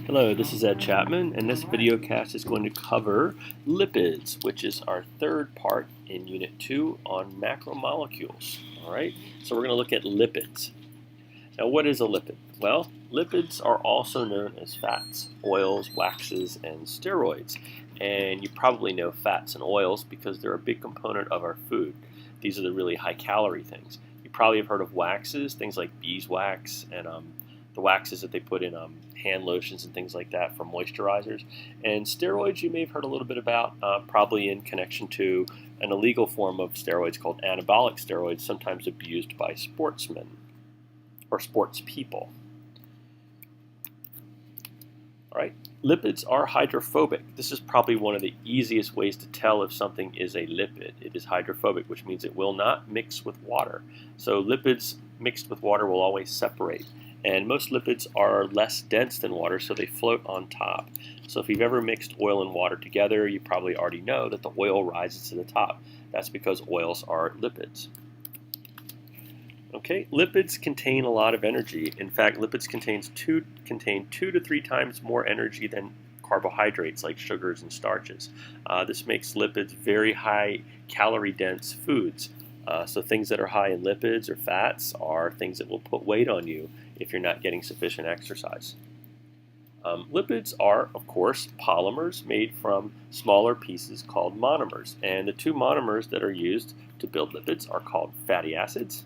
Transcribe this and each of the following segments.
Hello, this is Ed Chapman, and this video cast is going to cover lipids, which is our third part in Unit 2 on macromolecules. All right, so we're going to look at lipids. Now, what is a lipid? Well, lipids are also known as fats, oils, waxes, and steroids. And you probably know fats and oils because they're a big component of our food. These are the really high-calorie things. You probably have heard of waxes, things like beeswax and the waxes that they put in hand lotions and things like that for moisturizers. And steroids you may have heard a little bit about, probably in connection to an illegal form of steroids called anabolic steroids, sometimes abused by sportsmen or sports people. All right, lipids are hydrophobic. This is probably one of the easiest ways to tell if something is a lipid. It is hydrophobic, which means it will not mix with water. So lipids mixed with water will always separate. And most lipids are less dense than water, so they float on top. So if you've ever mixed oil and water together, you probably already know that the oil rises to the top. That's because oils are lipids. Okay, lipids contain a lot of energy. In fact, lipids contain 2 to 3 times more energy than carbohydrates like sugars and starches. This makes lipids very high calorie dense foods. So things that are high in lipids or fats are things that will put weight on you if you're not getting sufficient exercise. Lipids are, of course, polymers made from smaller pieces called monomers. And the 2 monomers that are used to build lipids are called fatty acids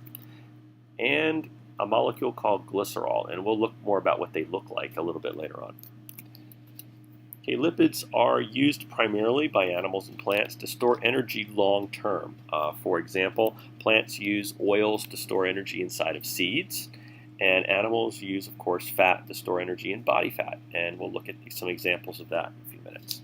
and a molecule called glycerol. And we'll look more about what they look like a little bit later on. Okay, lipids are used primarily by animals and plants to store energy long term. For example, plants use oils to store energy inside of seeds, and animals use, of course, fat to store energy in body fat. And we'll look at some examples of that in a few minutes.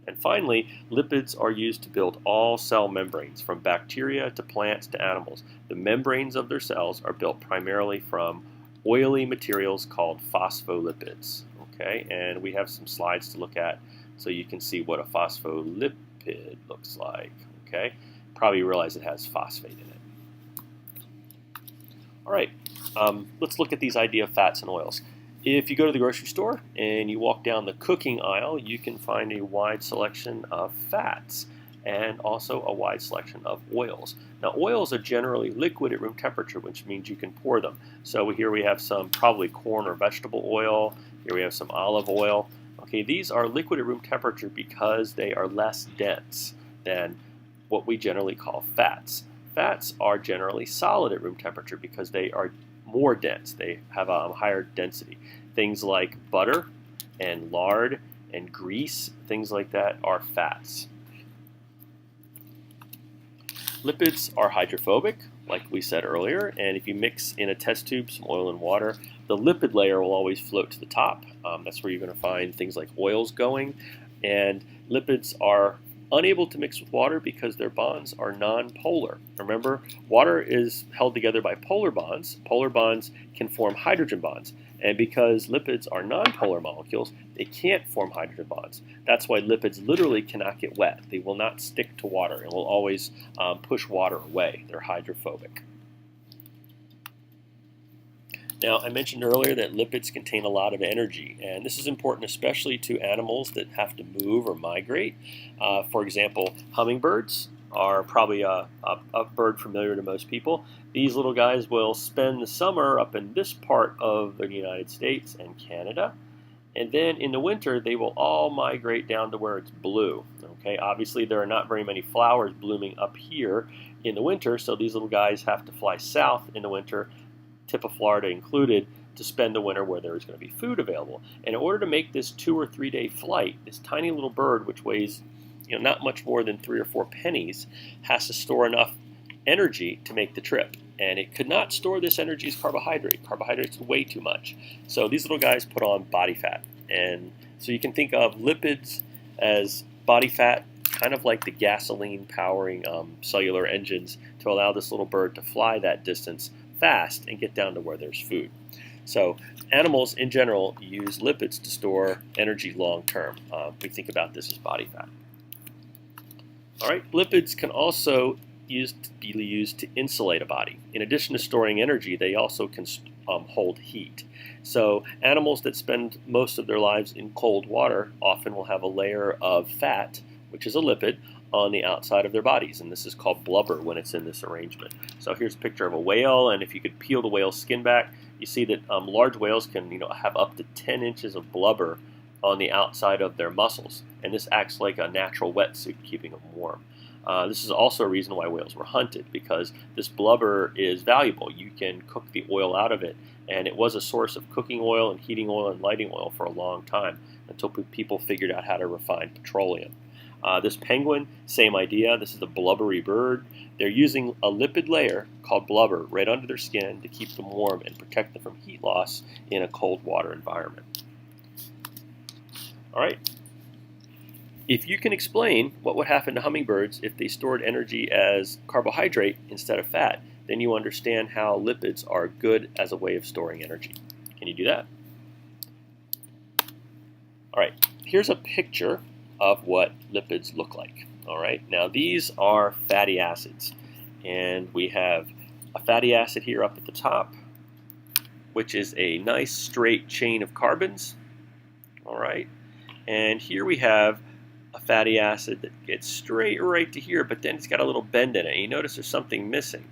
And finally, lipids are used to build all cell membranes, from bacteria to plants to animals. The membranes of their cells are built primarily from oily materials called phospholipids. Okay, and we have some slides to look at so you can see what a phospholipid looks like. Okay, probably realize it has phosphate in it. All right, let's look at these idea of fats and oils. If you go to the grocery store and you walk down the cooking aisle, you can find a wide selection of fats and also a wide selection of oils. Now, oils are generally liquid at room temperature, which means you can pour them. So here we have some probably corn or vegetable oil. Here we have some olive oil. Okay, these are liquid at room temperature because they are less dense than what we generally call fats. Fats are generally solid at room temperature because they are more dense. They have a higher density. Things like butter and lard and grease, things like that, are fats. Lipids are hydrophobic, like we said earlier, and if you mix in a test tube some oil and water, the lipid layer will always float to the top. That's where you're going to find things like oils going. And lipids are unable to mix with water because their bonds are non-polar. Remember, water is held together by polar bonds. Polar bonds can form hydrogen bonds. And because lipids are non-polar molecules, they can't form hydrogen bonds. That's why lipids literally cannot get wet. They will not stick to water and will always push water away. They're hydrophobic. Now, I mentioned earlier that lipids contain a lot of energy, and this is important especially to animals that have to move or migrate. For example, hummingbirds are probably a bird familiar to most people. These little guys will spend the summer up in this part of the United States and Canada, and then in the winter they will all migrate down to where it's blue. Okay, obviously there are not very many flowers blooming up here in the winter, so these little guys have to fly south in the winter, tip of Florida included, to spend the winter where there is going to be food available. And in order to make this 2 or 3 day flight, this tiny little bird, which weighs not much more than 3 or 4 pennies, has to store enough energy to make the trip. And it could not store this energy as carbohydrate. Carbohydrates are way too much. So these little guys put on body fat. And so you can think of lipids as body fat, kind of like the gasoline powering cellular engines to allow this little bird to fly that distance fast and get down to where there's food. So animals in general use lipids to store energy long term. We think about this as body fat. All right, lipids can also be used to insulate a body. In addition to storing energy, they also can hold heat. So animals that spend most of their lives in cold water often will have a layer of fat, which is a lipid, on the outside of their bodies, and this is called blubber when it's in this arrangement. So here's a picture of a whale, and if you could peel the whale's skin back, you see that large whales can have up to 10 inches of blubber on the outside of their muscles, and this acts like a natural wetsuit keeping them warm. This is also a reason why whales were hunted, because this blubber is valuable. You can cook the oil out of it, and it was a source of cooking oil and heating oil and lighting oil for a long time until people figured out how to refine petroleum. This penguin, same idea. This is a blubbery bird. They're using a lipid layer called blubber right under their skin to keep them warm and protect them from heat loss in a cold water environment. All right. If you can explain what would happen to hummingbirds if they stored energy as carbohydrate instead of fat, then you understand how lipids are good as a way of storing energy. Can you do that? All right. Here's a picture of what lipids look like. All right, now these are fatty acids, and we have a fatty acid here up at the top, which is a nice straight chain of carbons. All right, and here we have a fatty acid that gets straight right to here, but then it's got a little bend in it. And you notice there's something missing.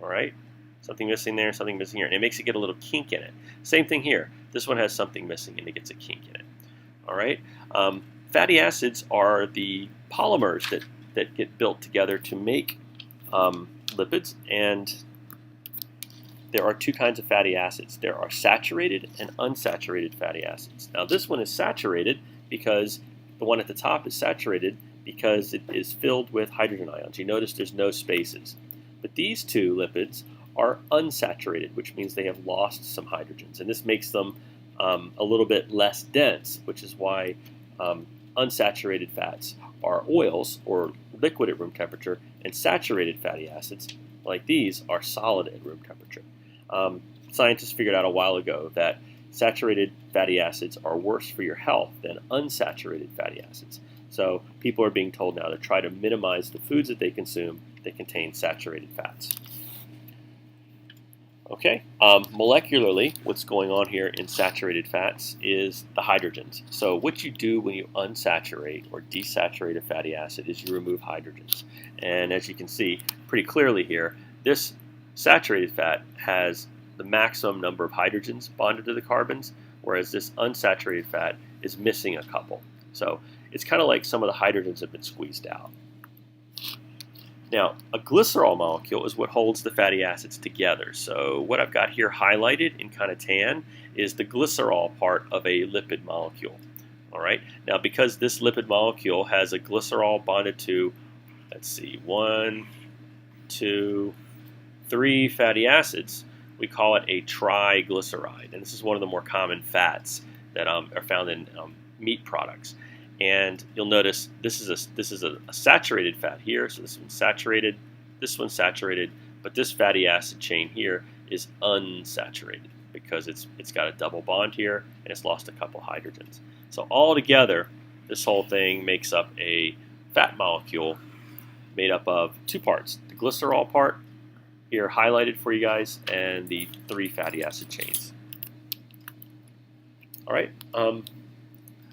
All right, something missing there, something missing here, and it makes it get a little kink in it. Same thing here. This one has something missing, and it gets a kink in it. All right. Fatty acids are the polymers that get built together to make lipids, and there are two kinds of fatty acids. There are saturated and unsaturated fatty acids. Now this one is saturated because the one at the top is saturated because it is filled with hydrogen ions. You notice there's no spaces. But these two lipids are unsaturated, which means they have lost some hydrogens, and this makes them a little bit less dense, which is why unsaturated fats are oils or liquid at room temperature, and saturated fatty acids like these are solid at room temperature. Scientists figured out a while ago that saturated fatty acids are worse for your health than unsaturated fatty acids. So people are being told now to try to minimize the foods that they consume that contain saturated fats. Okay, molecularly, what's going on here in saturated fats is the hydrogens. So what you do when you unsaturate or desaturate a fatty acid is you remove hydrogens. And as you can see pretty clearly here, this saturated fat has the maximum number of hydrogens bonded to the carbons, whereas this unsaturated fat is missing a couple. So it's kind of like some of the hydrogens have been squeezed out. Now, a glycerol molecule is what holds the fatty acids together. So what I've got here highlighted in kind of tan is the glycerol part of a lipid molecule. All right. Now, because this lipid molecule has a glycerol bonded to, let's see, 1, 2, 3 fatty acids, we call it a triglyceride. And this is one of the more common fats that are found in meat products. And you'll notice this is a saturated fat here, so this one's saturated, but this fatty acid chain here is unsaturated because it's got a double bond here and it's lost a couple hydrogens. So all together, this whole thing makes up a fat molecule made up of two parts: the glycerol part here highlighted for you guys, and the 3 fatty acid chains. All right.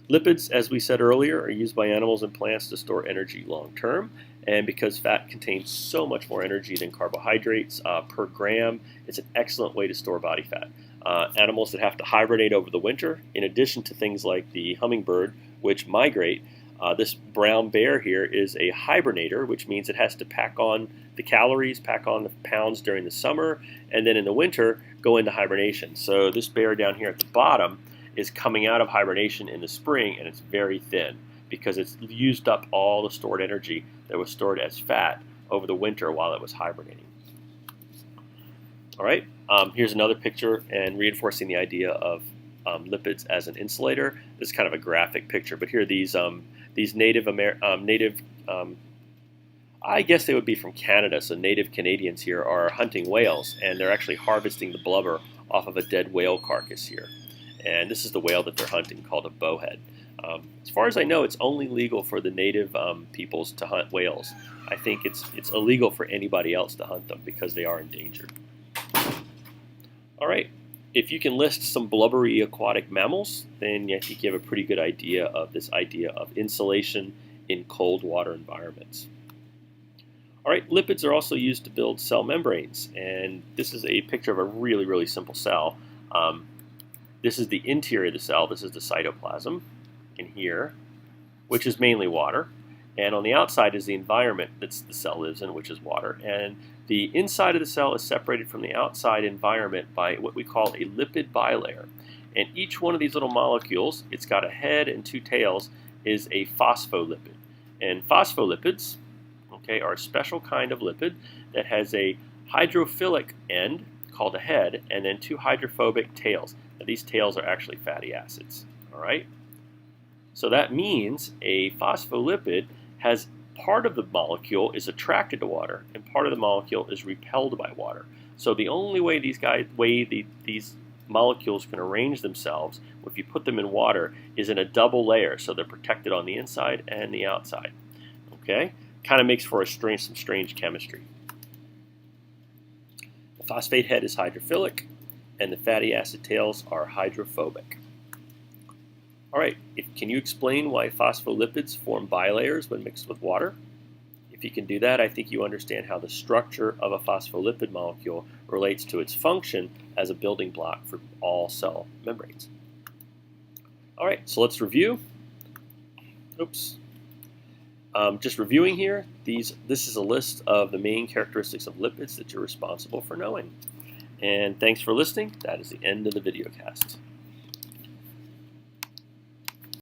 Lipids, as we said earlier, are used by animals and plants to store energy long term, and because fat contains so much more energy than carbohydrates per gram, it's an excellent way to store body fat. Animals that have to hibernate over the winter, in addition to things like the hummingbird, which migrate, this brown bear here is a hibernator, which means it has to pack on the calories, pack on the pounds during the summer, and then in the winter go into hibernation. So this bear down here at the bottom is coming out of hibernation in the spring, and it's very thin because it's used up all the stored energy that was stored as fat over the winter while it was hibernating. All right, here's another picture and reinforcing the idea of lipids as an insulator. This is kind of a graphic picture, but here these native I guess they would be from Canada, so native Canadians here are hunting whales, and they're actually harvesting the blubber off of a dead whale carcass here. And this is the whale that they're hunting, called a bowhead. As far as I know, it's only legal for the native peoples to hunt whales. I think it's illegal for anybody else to hunt them because they are endangered. All right, If you can list some blubbery aquatic mammals, then I think you have a pretty good idea of this idea of insulation in cold water environments. All right, lipids are also used to build cell membranes, and this is a picture of a really, really simple cell. This is the interior of the cell. This is the cytoplasm in here, which is mainly water. And on the outside is the environment that the cell lives in, which is water. And the inside of the cell is separated from the outside environment by what we call a lipid bilayer. And each one of these little molecules, it's got a head and two tails, is a phospholipid. And phospholipids, okay, are a special kind of lipid that has a hydrophilic end called a head and then two hydrophobic tails. Now, these tails are actually fatty acids. All right? So that means a phospholipid has part of the molecule is attracted to water and part of the molecule is repelled by water. So the only way these molecules can arrange themselves if you put them in water is in a double layer, so they're protected on the inside and the outside. Okay? Kind of makes for some strange chemistry. The phosphate head is hydrophilic and the fatty acid tails are hydrophobic. All right, can you explain why phospholipids form bilayers when mixed with water? If you can do that, I think you understand how the structure of a phospholipid molecule relates to its function as a building block for all cell membranes. All right, so let's review. Oops. Just reviewing here, this is a list of the main characteristics of lipids that you're responsible for knowing. And thanks for listening. That is the end of the video cast.